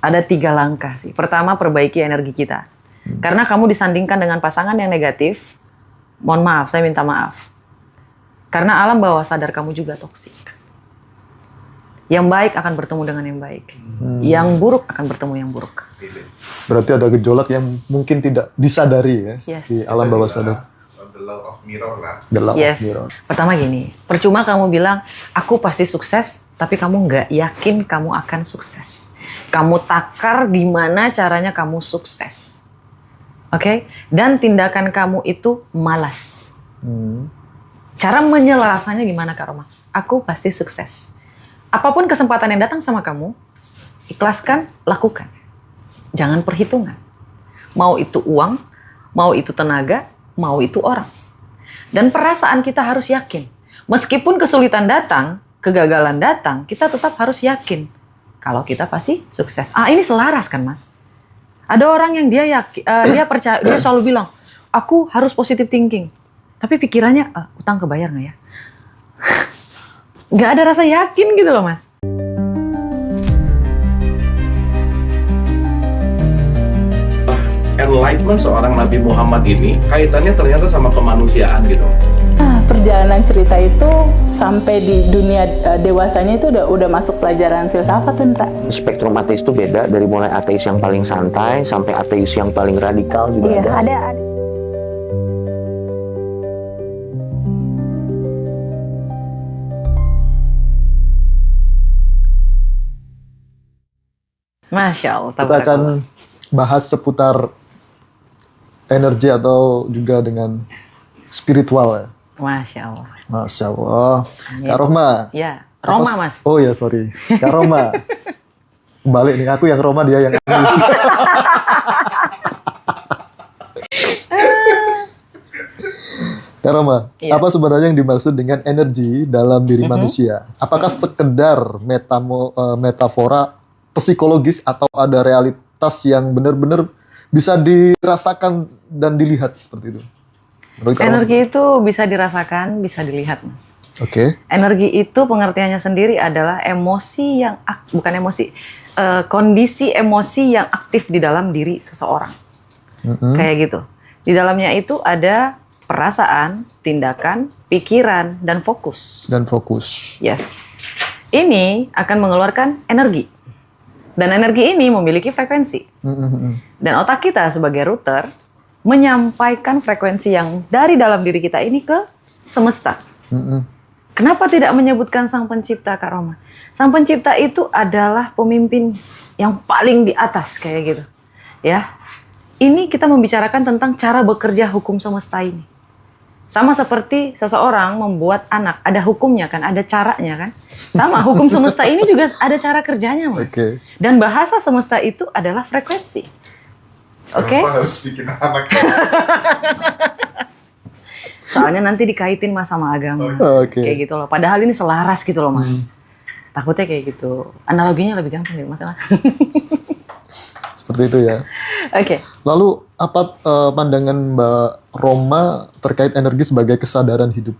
Ada 3 langkah sih. Pertama, perbaiki energi kita. Karena kamu disandingkan dengan pasangan yang negatif, mohon maaf, saya minta maaf. Karena alam bawah sadar kamu juga toksik. Yang baik akan bertemu dengan yang baik. Yang buruk akan bertemu yang buruk. Berarti ada gejolak yang mungkin tidak disadari ya, Yes. di alam bawah sadar. The law of mirror lah. The law Yes. of mirror. Pertama gini, percuma kamu bilang, aku pasti sukses, tapi kamu nggak yakin kamu akan sukses. Kamu takar di mana caranya kamu sukses. Oke? Dan tindakan kamu itu malas. Cara menyelesaikannya gimana, Kak Roma? Aku pasti sukses. Apapun kesempatan yang datang sama kamu, ikhlaskan, lakukan. Jangan perhitungan. Mau itu uang, mau itu tenaga, mau itu orang. Dan perasaan kita harus yakin. Meskipun kesulitan datang, kegagalan datang, kita tetap harus yakin. Kalau kita pasti sukses. Ini selaras kan, Mas? Ada orang yang dia yakin, dia percaya, dia selalu bilang, aku harus positive thinking. Tapi pikirannya, utang kebayar nggak ya? Nggak ada rasa yakin gitu loh, Mas. Enlightenment seorang Nabi Muhammad ini kaitannya ternyata sama kemanusiaan gitu. Perjalanan cerita itu sampai di dunia dewasanya itu udah masuk pelajaran filsafat tuh, Ndra. Spektrum ateis itu beda dari mulai ateis yang paling santai sampai ateis yang paling radikal juga ada. Masya Allah. Kita akan bahas seputar energi atau juga dengan spiritual ya. Masya Allah. Masya Allah. Kak Roma. Ya, Roma, Mas. Oh ya, sorry. Kak Roma. Balik nih, aku yang Roma, dia yang Kak Roma, Iya. apa sebenarnya yang dimaksud dengan energi dalam diri manusia? Apakah sekedar metafora psikologis atau ada realitas yang benar-benar bisa dirasakan dan dilihat seperti itu? Menurut Kak Roma? Energi itu bisa dirasakan, bisa dilihat, Mas. Oke. Energi itu pengertiannya sendiri adalah emosi yang kondisi emosi yang aktif di dalam diri seseorang. Kayak gitu. Di dalamnya itu ada perasaan, tindakan, pikiran, dan fokus. Dan fokus. Yes. Ini akan mengeluarkan energi. Dan energi ini memiliki frekuensi. Dan otak kita sebagai router menyampaikan frekuensi yang dari dalam diri kita ini ke semesta. Kenapa tidak menyebutkan Sang Pencipta, Kak Roma? Sang Pencipta itu adalah pemimpin yang paling di atas kayak gitu. Ya. Ini kita membicarakan tentang cara bekerja hukum semesta ini. Sama seperti seseorang membuat anak, ada hukumnya kan, ada caranya kan. Sama, hukum semesta ini juga ada cara kerjanya, Mas. Oke. Dan bahasa semesta itu adalah frekuensi. Oke? Kenapa harus bikin anak? Soalnya nanti dikaitin Mas sama agama. Oke. Kayak gitu loh. Padahal ini selaras gitu loh, Mas. Takutnya kayak gitu. Analoginya lebih gampang deh, Mas. Seperti itu ya. Oke. Lalu apa pandangan Mbak Roma terkait energi sebagai kesadaran hidup?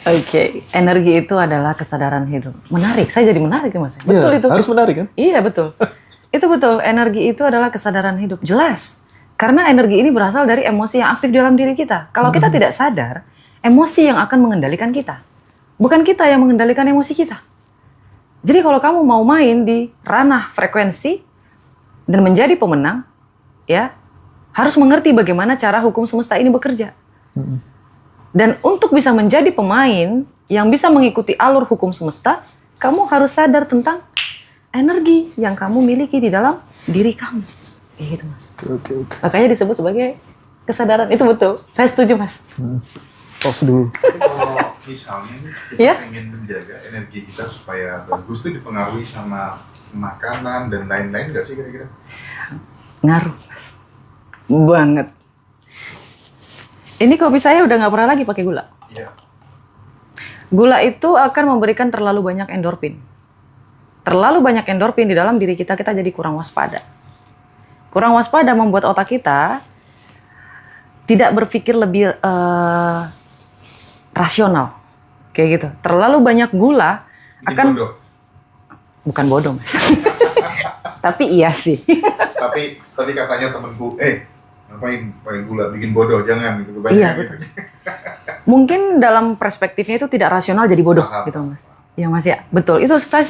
Oke. Energi itu adalah kesadaran hidup. Menarik. Saya jadi menarik ya, Mas. Betul Ya, itu. harus menarik kan? Iya, betul. Itu betul. Energi itu adalah kesadaran hidup. Jelas. Karena energi ini berasal dari emosi yang aktif dalam diri kita. Kalau kita tidak sadar, emosi yang akan mengendalikan kita. Bukan kita yang mengendalikan emosi kita. Jadi kalau kamu mau main di ranah frekuensi dan menjadi pemenang, ya harus mengerti bagaimana cara hukum semesta ini bekerja. Dan untuk bisa menjadi pemain yang bisa mengikuti alur hukum semesta, kamu harus sadar tentang energi yang kamu miliki di dalam diri kamu. Kayak gitu, Mas. Oke. Makanya disebut sebagai kesadaran. Itu betul. Saya setuju, Mas. Pause dulu. Kalau misalnya nih, kita Iya. ingin menjaga energi kita supaya bagus tuh dipengaruhi sama makanan dan lain-lain nggak sih kira-kira? Ngaruh, Mas. Banget. Ini kopi saya udah nggak pernah lagi pakai gula. Iya. Gula itu akan memberikan terlalu banyak endorfin. Terlalu banyak endorfin di dalam diri kita, kita jadi kurang waspada. Kurang waspada membuat otak kita tidak berpikir lebih rasional. Kayak gitu. Terlalu banyak gula Jadi akan... bodoh. Bukan bodoh, Mas. Tapi iya sih. Tapi tadi katanya temenku, ngapain pakai gula, bikin bodoh, jangan gitu. Banyak Iya, gitu. Mungkin dalam perspektifnya itu tidak rasional jadi bodoh Paham. gitu Mas. Iya Mas ya, betul. Itu saya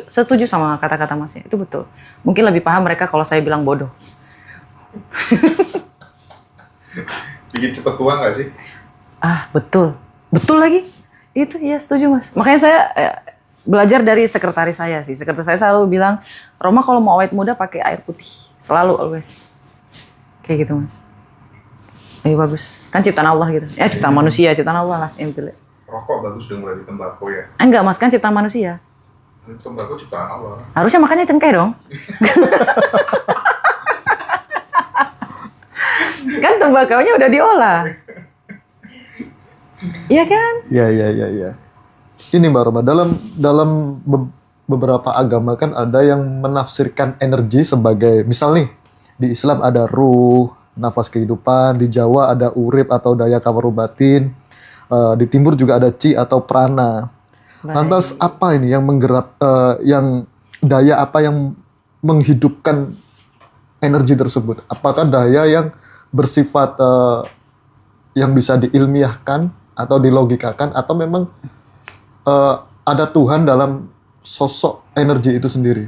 setuju sama kata-kata Mas ya. Itu betul. Mungkin lebih paham mereka kalau saya bilang bodoh. Bikin cepet tua nggak sih? Ah, betul. Betul lagi. Itu ya setuju Mas. Makanya saya belajar dari sekretaris saya sih. Sekretaris saya selalu bilang, Roma kalau mau awet muda pakai air putih. Selalu, always. Kayak gitu Mas. Ini bagus. Kan ciptaan Allah gitu. Ya ciptaan manusia, ciptaan Allah lah yang pilih. Rokok bagus dong dari tembakau ya. Enggak Mas, kan ciptaan manusia. Tembakau ciptaan Allah. Harusnya makannya cengkeh dong. Kan tembakaunya udah diolah. Iya kan? Iya. Ini Mbak Roma, dalam beberapa agama kan ada yang menafsirkan energi sebagai, misal nih, di Islam ada ruh, nafas kehidupan, di Jawa ada urip atau daya kawaru batin, di Timur juga ada chi atau prana. Lantas apa ini yang menggerak, yang daya apa yang menghidupkan energi tersebut? Apakah daya yang bersifat yang bisa diilmiahkan atau dilogikakan, atau memang ada Tuhan dalam sosok energi itu sendiri?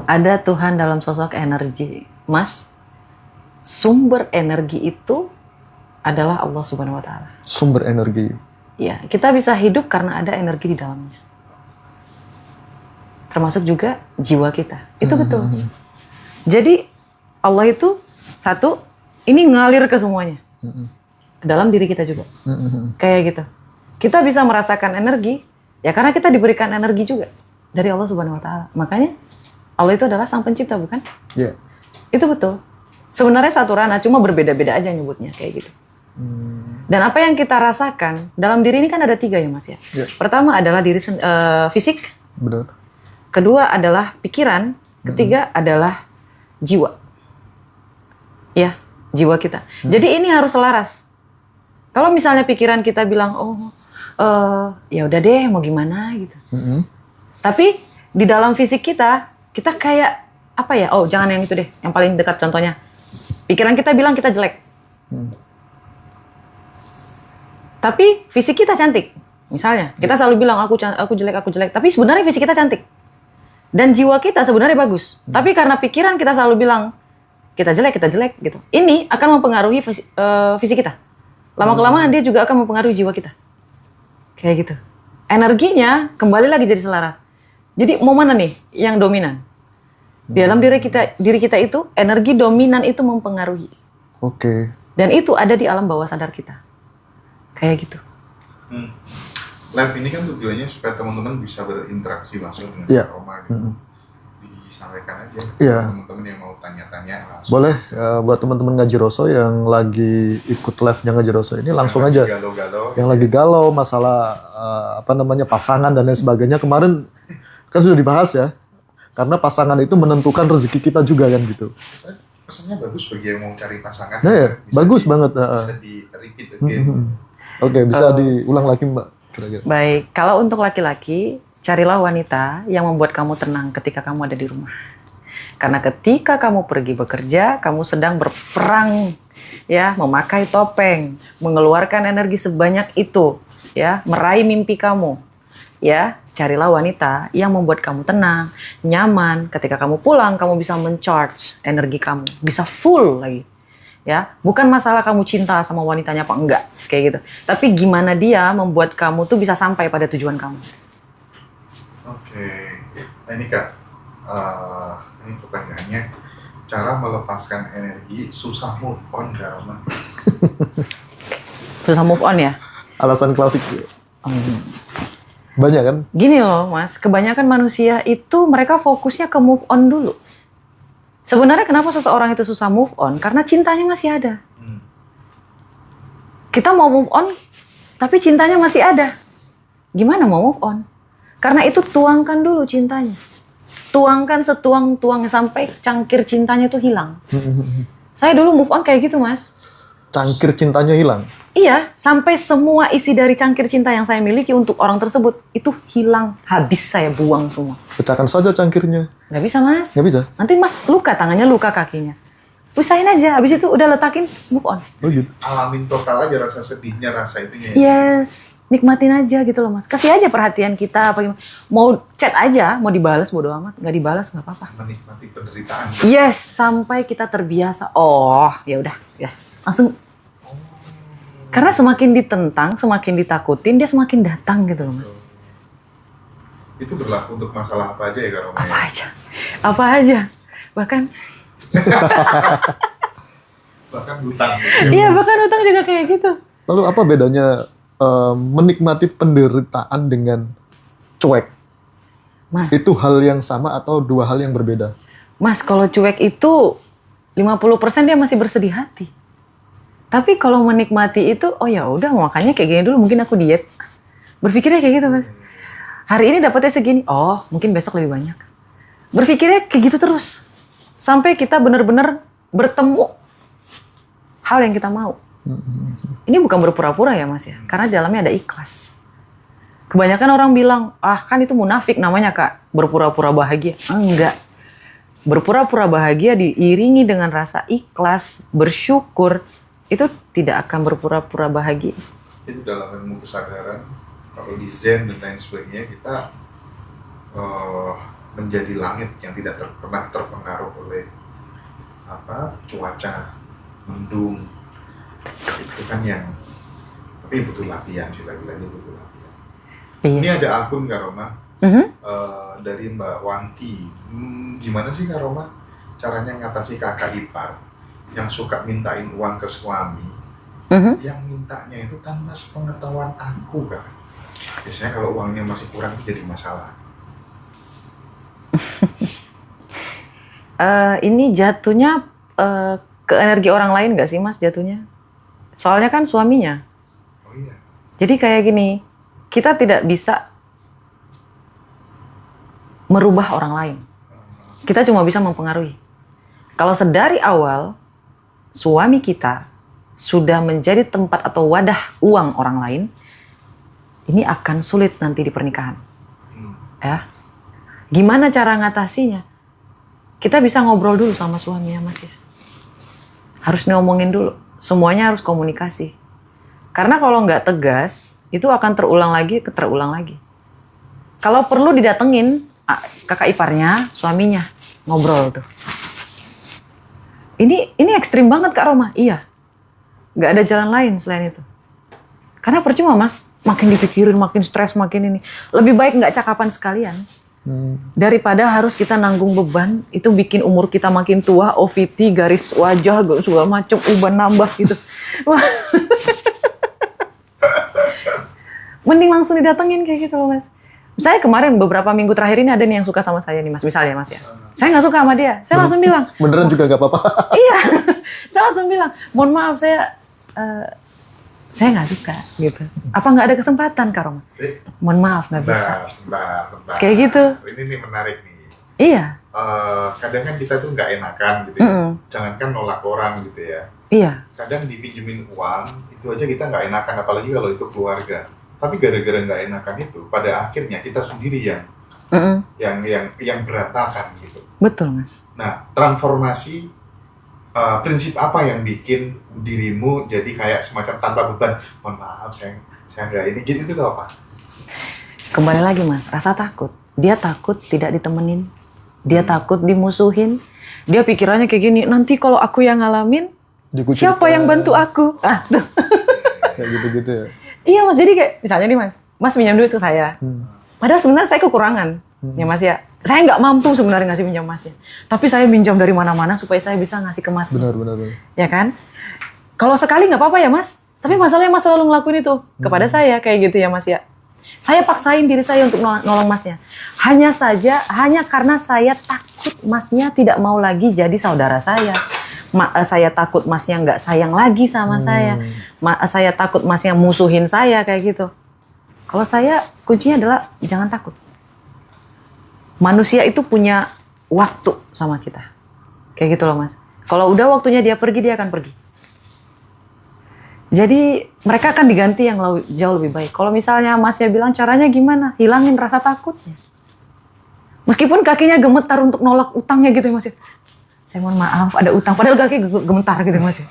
Ada Tuhan dalam sosok energi. Mas, sumber energi itu adalah Allah Subhanahu wa Ta'ala. Sumber energi. Ya, kita bisa hidup karena ada energi di dalamnya. Termasuk juga jiwa kita. Itu betul. Jadi Allah itu satu, ini ngalir ke semuanya. Ke dalam diri kita juga. Kayak gitu. Kita bisa merasakan energi, ya karena kita diberikan energi juga dari Allah Subhanahu wa Ta'ala. Makanya Allah itu adalah sang pencipta, bukan? Iya. Itu betul. Sebenarnya satu ranah, cuma berbeda-beda aja nyebutnya kayak gitu. Dan apa yang kita rasakan dalam diri ini kan ada 3 ya Mas ya. Iya. Pertama adalah diri fisik, Benar. kedua adalah pikiran, ketiga adalah jiwa. Ya, jiwa kita. Jadi ini harus selaras. Kalau misalnya pikiran kita bilang, ya udah deh, mau gimana gitu. Tapi di dalam fisik kita kayak apa ya? Oh, jangan yang itu deh. Yang paling dekat contohnya. Pikiran kita bilang kita jelek. Tapi fisik kita cantik. Misalnya, kita selalu bilang aku jelek. Tapi sebenarnya fisik kita cantik. Dan jiwa kita sebenarnya bagus. Tapi karena pikiran kita selalu bilang kita jelek gitu. Ini akan mempengaruhi fisik kita. Lama-kelamaan dia juga akan mempengaruhi jiwa kita. Kayak gitu. Energinya kembali lagi jadi selaras. Jadi mau mana nih yang dominan? Di dalam diri kita itu energi dominan itu mempengaruhi. Oke. Dan itu ada di alam bawah sadar kita. Kayak gitu. Live ini kan tujuannya supaya teman-teman bisa berinteraksi langsung dengan Iya. Roma gitu. Disampaikan aja. Iya. Teman-teman yang mau tanya-tanya langsung. Boleh buat teman-teman Ngaji Roso yang lagi ikut live-nya Ngaji Roso ini langsung aja. Galau-galau. Yang lagi galau masalah pasangan dan lain sebagainya, kemarin kan sudah dibahas ya. Karena pasangan itu menentukan rezeki kita juga kan gitu. Pesannya bagus bagi yang mau cari pasangan. Ya, bagus banget. Bisa di-repeat again. Oke, bisa diulang lagi Mbak kira-kira. Baik, kalau untuk laki-laki, carilah wanita yang membuat kamu tenang ketika kamu ada di rumah. Karena ketika kamu pergi bekerja, kamu sedang berperang, ya, memakai topeng, mengeluarkan energi sebanyak itu, ya, meraih mimpi kamu, ya. Carilah wanita yang membuat kamu tenang, nyaman. Ketika kamu pulang, kamu bisa men-charge energi kamu, bisa full lagi. Ya, bukan masalah kamu cinta sama wanitanya apa enggak, kayak gitu. Tapi gimana dia membuat kamu tuh bisa sampai pada tujuan kamu. Oke. Nah ini Kak, ini pertanyaannya, cara melepaskan energi susah move on gak Roma? Susah move on ya? Alasan klasik. Banyak kan? Gini loh Mas, kebanyakan manusia itu mereka fokusnya ke move on dulu. Sebenarnya kenapa seseorang itu susah move on? Karena cintanya masih ada. Kita mau move on, tapi cintanya masih ada. Gimana mau move on? Karena itu tuangkan dulu cintanya. Tuangkan setuang-tuangnya sampai cangkir cintanya itu hilang. Saya dulu move on kayak gitu Mas. Cangkir cintanya hilang. Iya, sampai semua isi dari cangkir cinta yang saya miliki untuk orang tersebut itu hilang, habis saya buang semua. Pecahkan saja cangkirnya. Nggak bisa mas. Nggak bisa? Nanti mas luka tangannya, luka kakinya. Pisahin aja, habis itu udah letakin, move on. Oh gitu. Alamin total aja rasa sedihnya, rasa itunya. Yes, nikmatin aja gitu loh mas. Kasih aja perhatian kita, apa gimana. Mau chat aja, mau dibalas bodo amat. Nggak dibalas nggak apa-apa. Menikmati penderitaan. Yes, sampai kita terbiasa. Oh, ya udah, ya langsung. Karena semakin ditentang, semakin ditakutin, dia semakin datang gitu loh mas. Itu berlaku untuk masalah apa aja ya Kak Roma? Apa aja, apa aja. Bahkan, Bahkan hutang gitu. iya bahkan utang juga kayak gitu. Lalu apa bedanya menikmati penderitaan dengan cuek? Mas, Itu hal yang sama atau dua hal yang berbeda? mas kalau cuek itu 50% dia masih bersedih hati. Tapi kalau menikmati itu, oh ya udah makanya kayak gini dulu, mungkin aku diet. Berpikirnya kayak gitu mas. Hari ini dapatnya segini, oh mungkin besok lebih banyak. Berpikirnya kayak gitu terus. Sampai kita benar-benar bertemu hal yang kita mau. Ini bukan berpura-pura ya mas ya, karena dalamnya ada ikhlas. Kebanyakan orang bilang, ah kan itu munafik namanya kak, berpura-pura bahagia. Enggak. Berpura-pura bahagia diiringi dengan rasa ikhlas, bersyukur, itu tidak akan berpura-pura bahagia. Itu dalam ilmu kesadaran, kalau di Zen dan lain sebagainya, kita menjadi langit yang tidak pernah terpengaruh oleh cuaca, mendung. Itu kan yang, tapi butuh latihan sih, lagi-lagi butuh latihan. Iya. Ini ada akun Kak Roma, dari Mbak Wanti. Gimana sih Kak Roma caranya ngatasi kakak ipar yang suka mintain uang ke suami, yang mintanya itu tanpa sepengetahuan aku kan? Biasanya kalau uangnya masih kurang itu jadi masalah. Ini jatuhnya ke energi orang lain nggak sih mas jatuhnya? Soalnya kan suaminya. Oh iya. Jadi kayak gini, kita tidak bisa merubah orang lain. Kita cuma bisa mempengaruhi. Kalau sedari awal suami kita sudah menjadi tempat atau wadah uang orang lain, ini akan sulit nanti di pernikahan. Ya. Gimana cara ngatasinya? Kita bisa ngobrol dulu sama suami ya mas ya. Harus ngomongin dulu. Semuanya harus komunikasi. Karena kalau nggak tegas, itu akan terulang lagi. Kalau perlu didatengin kakak iparnya, suaminya, ngobrol tuh. Ini ekstrim banget Kak Roma. Iya. Nggak ada jalan lain selain itu. Karena percuma mas, makin dipikirin, makin stres, makin ini. Lebih baik nggak cakapan sekalian. Daripada harus kita nanggung beban, itu bikin umur kita makin tua, OVT, garis wajah, segala macam, uban nambah gitu. Wah. Mending langsung didatengin kayak gitu loh mas. Saya kemarin beberapa minggu terakhir ini ada nih yang suka sama saya nih mas, misalnya mas ya. Saya nggak suka sama dia, saya langsung bilang. Beneran juga nggak apa-apa. Iya, saya langsung bilang, mohon maaf saya nggak suka gitu. Apa nggak ada kesempatan Kak Roma? Mohon maaf nggak bisa. Bentar. Kayak gitu. Ini nih menarik nih. Iya. Kadang kan kita tuh nggak enakan gitu ya. Jangankan nolak orang gitu ya. Iya. Kadang dipinjemin uang, itu aja kita nggak enakan, apalagi kalau itu keluarga. Tapi gara-gara nggak enakan itu, pada akhirnya kita sendiri yang berantakan gitu. Betul mas. Nah, transformasi prinsip apa yang bikin dirimu jadi kayak semacam tanpa beban? Mohon maaf, saya nggak ini. Jadi itu apa? Kembali lagi mas, rasa takut. Dia takut tidak ditemenin. Dia takut dimusuhin. Dia pikirannya kayak gini, nanti kalau aku yang ngalamin, siapa yang bantu aku? Ah, tuh. Kayak gitu-gitu ya. Iya mas, jadi kayak misalnya nih mas pinjam duit ke saya. Padahal sebenarnya saya kekurangan, ya mas ya. Saya nggak mampu sebenarnya ngasih pinjam masnya. Tapi saya pinjam dari mana-mana supaya saya bisa ngasih ke masnya. Benar. Ya kan? Kalau sekali nggak apa-apa ya mas. Tapi masalahnya mas selalu ngelakuin itu kepada saya kayak gitu ya mas ya. Saya paksain diri saya untuk nolong masnya. Hanya karena saya takut masnya tidak mau lagi jadi saudara saya. Saya takut masnya nggak sayang lagi sama saya. Saya takut masnya musuhin saya kayak gitu. Kalau saya kuncinya adalah jangan takut. Manusia itu punya waktu sama kita. Kayak gitu loh mas. Kalau udah waktunya dia pergi, dia akan pergi. Jadi mereka akan diganti yang jauh lebih baik. Kalau misalnya Masnya bilang caranya gimana? Hilangin rasa takutnya. Meskipun kakinya gemetar untuk nolak utangnya gitu ya Mas. Saya mohon maaf ada utang. Padahal kaki gemetar gitu Mas.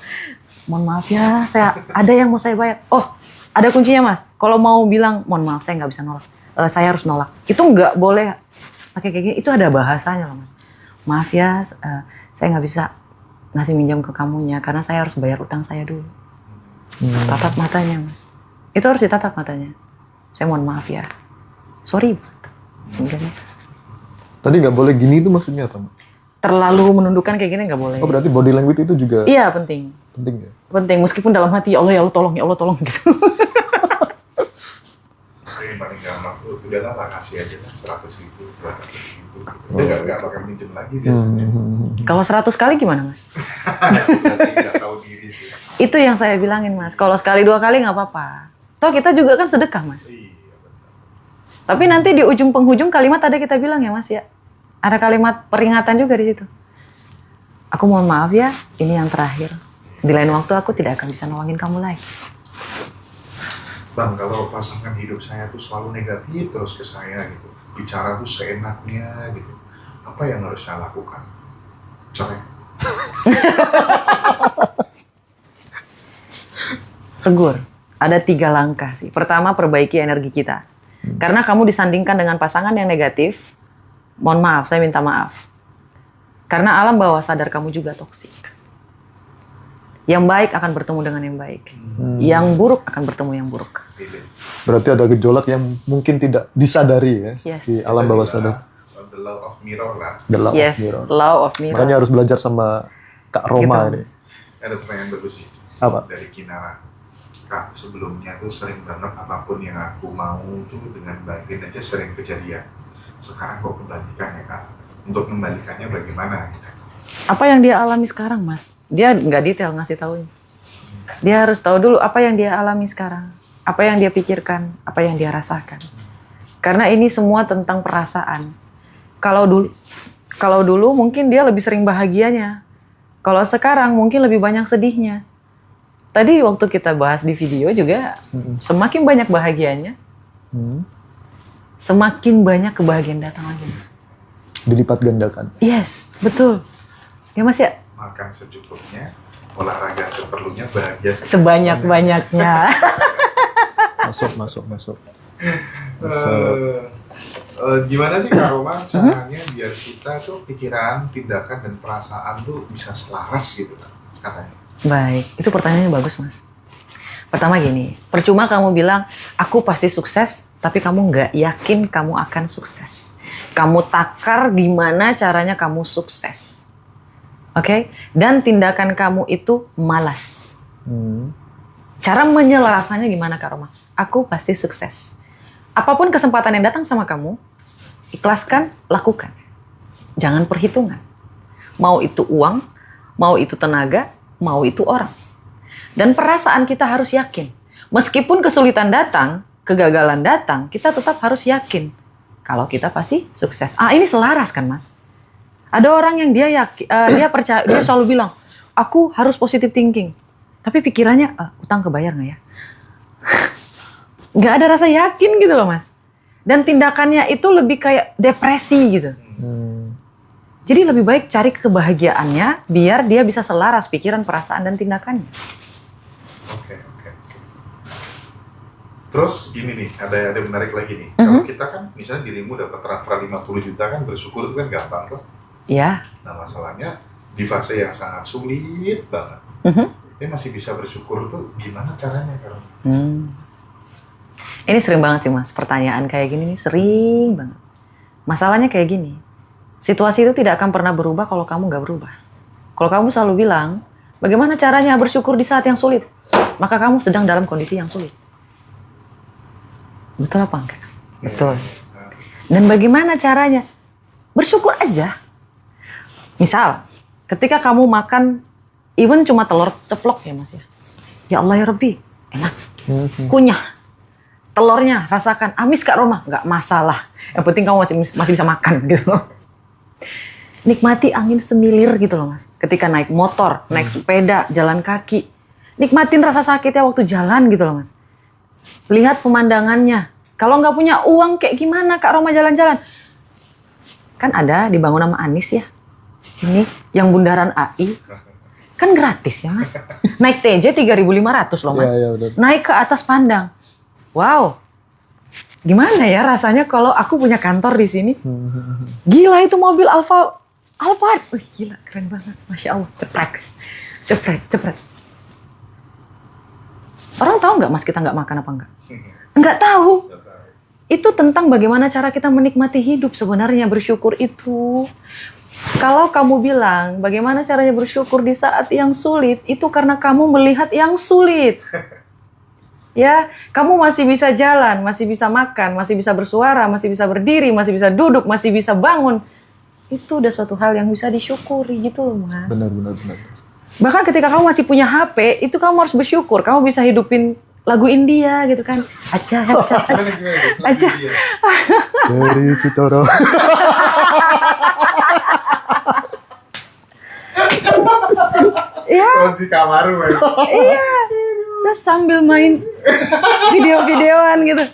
Mohon maaf ya, saya ada yang mau saya bayar. Oh, ada kuncinya Mas. Kalau mau bilang mohon maaf saya nggak bisa nolak. Saya harus nolak. Itu nggak boleh pakai kayak gini. Itu ada bahasanya loh Mas. Maaf ya, saya nggak bisa ngasih minjam ke kamunya karena saya harus bayar utang saya dulu. Tatap matanya Mas. Itu harus ditatap matanya. Saya mohon maaf ya. Sorry, nggak bisa. Tadi nggak boleh gini itu maksudnya apa? Terlalu menundukkan kayak gini nggak boleh. Oh berarti body language itu juga Iya penting. penting ya? Penting meskipun dalam hati ya Allah tolong gitu. Yang paling gampang tuh udahlah lah kasih aja lah 100.000, 200.000. Udah nggak bakal minjem lagi biasanya. Kalau 100 kali gimana Mas? Berarti nggak tahu diri sih. Itu yang saya bilangin Mas. Kalau sekali 2 kali nggak apa-apa. Toh kita juga kan sedekah Mas. Iya betul. Tapi nanti di ujung penghujung kalimat ada kita bilang ya Mas ya. Ada kalimat peringatan juga di situ. Aku mohon maaf ya, ini yang terakhir. Di lain waktu aku tidak akan bisa nolongin kamu lagi. Bang, kalau pasangan hidup saya tuh selalu negatif terus ke saya gitu, bicara tuh seenaknya gitu, apa yang harus saya lakukan? Cerai. Tegur. Ada 3 langkah sih. Pertama, perbaiki energi kita. Karena kamu disandingkan dengan pasangan yang negatif, mohon maaf, saya minta maaf. Karena alam bawah sadar kamu juga toksik. Yang baik akan bertemu dengan yang baik. Yang buruk akan bertemu yang buruk. Berarti ada gejolak yang mungkin tidak disadari ya Yes. di alam bawah sadar. The law of mirror lah. The law Yes, of mirror. law of mirror. Makanya harus belajar sama Kak Roma Gitu. ini. Ada pertanyaan bagus sih. Apa? Dari Kinara. Kak, sebelumnya tuh sering banget apapun yang aku mau tuh dengan batin aja sering kejadian. Sekarang kok kebalikan ya Kak? Untuk kembalikannya bagaimana? Apa yang dia alami sekarang, Mas? Dia nggak detail ngasih taunya. Dia harus tahu dulu apa yang dia alami sekarang, apa yang dia pikirkan, apa yang dia rasakan. Karena ini semua tentang perasaan. Kalau dulu mungkin dia lebih sering bahagianya. Kalau sekarang mungkin lebih banyak sedihnya. Tadi waktu kita bahas di video juga, semakin banyak bahagianya, semakin banyak kebahagiaan datang lagi. Mas. Dilipat gandakan. Yes, betul. Ya Mas ya? Makan secukupnya, olahraga seperlunya, bahagia Sebanyak-banyaknya. Masuk. Gimana sih Kak Roma caranya biar kita tuh pikiran, tindakan, dan perasaan tuh bisa selaras gitu kan katanya? Baik, itu pertanyaannya bagus Mas. Pertama gini, percuma kamu bilang, aku pasti sukses, tapi kamu nggak yakin kamu akan sukses. Kamu takar di mana caranya kamu sukses. Oke? Dan tindakan kamu itu malas. Cara menyelarasannya gimana Kak Roma? Aku pasti sukses. Apapun kesempatan yang datang sama kamu, ikhlaskan, lakukan. Jangan perhitungan. Mau itu uang, mau itu tenaga, mau itu orang. Dan perasaan kita harus yakin. Meskipun kesulitan datang, kegagalan datang, kita tetap harus yakin. Kalau kita pasti sukses. Ini selaras kan Mas? Ada orang yang dia yakin, dia percaya, dia selalu bilang, aku harus positive thinking. Tapi pikirannya, utang kebayar nggak ya? Nggak ada rasa yakin gitu loh Mas. Dan tindakannya itu lebih kayak depresi gitu. Jadi lebih baik cari kebahagiaannya, biar dia bisa selaras pikiran, perasaan, dan tindakannya. Oke. Terus gini nih, ada menarik lagi nih. Kalau kita kan, misalnya dirimu dapat transfer 50 juta kan, bersyukur itu kan gampang tuh. Ya. Nah masalahnya di fase yang sangat sulit banget. Dia masih bisa bersyukur tuh gimana caranya Kak? Ini sering banget sih Mas, pertanyaan kayak gini nih sering banget. Masalahnya kayak gini, situasi itu tidak akan pernah berubah kalau kamu nggak berubah. Kalau kamu selalu bilang, bagaimana caranya bersyukur di saat yang sulit? Maka kamu sedang dalam kondisi yang sulit. Betul apa enggak? Betul. Dan bagaimana caranya? Bersyukur aja. Misal, ketika kamu makan, even cuma telur ceplok ya Mas ya. Ya Allah ya Rabbi, enak. Kunyah. Telurnya rasakan, amis Kak Roma, nggak masalah. Yang penting kamu masih bisa makan gitu. Nikmati angin semilir gitu loh Mas. Ketika naik motor, naik sepeda, jalan kaki. Nikmatin rasa sakitnya waktu jalan gitu loh Mas. Lihat pemandangannya. Kalau nggak punya uang kayak gimana Kak Roma jalan-jalan? Kan ada dibangun sama Anies ya. Ini yang bundaran AI. Kan gratis ya Mas. Naik TJ 3.500 loh Mas. Iya, benar. Naik ke atas Pandang. Wow. Gimana ya rasanya kalau aku punya kantor di sini? Gila itu mobil Alphard. Wih, gila keren banget. Masya Allah. Cepret. Orang tahu nggak Mas kita nggak makan apa enggak? Nggak tahu. Itu tentang bagaimana cara kita menikmati hidup sebenarnya, bersyukur itu. Kalau kamu bilang bagaimana caranya bersyukur di saat yang sulit, itu karena kamu melihat yang sulit. Ya, kamu masih bisa jalan, masih bisa makan, masih bisa bersuara, masih bisa berdiri, masih bisa duduk, masih bisa bangun. Itu udah suatu hal yang bisa disyukuri gitu loh Mas. Benar. Bahkan ketika kamu masih punya HP, itu kamu harus bersyukur. Kamu bisa hidupin lagu India gitu kan. Aja. Dari Sitoro. Iya. Masih Kamaru, man. Iya. Terus sambil main video-videoan gitu.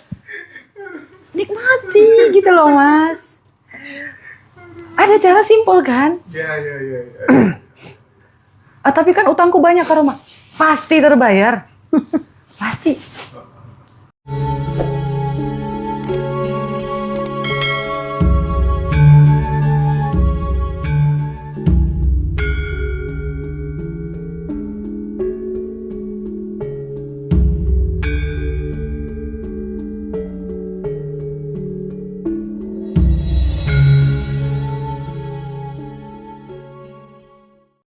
Nikmati gitu loh Mas. Ada cara simpel kan? Iya. Tapi kan utangku banyak Kak Roma. Pasti terbayar. Pasti.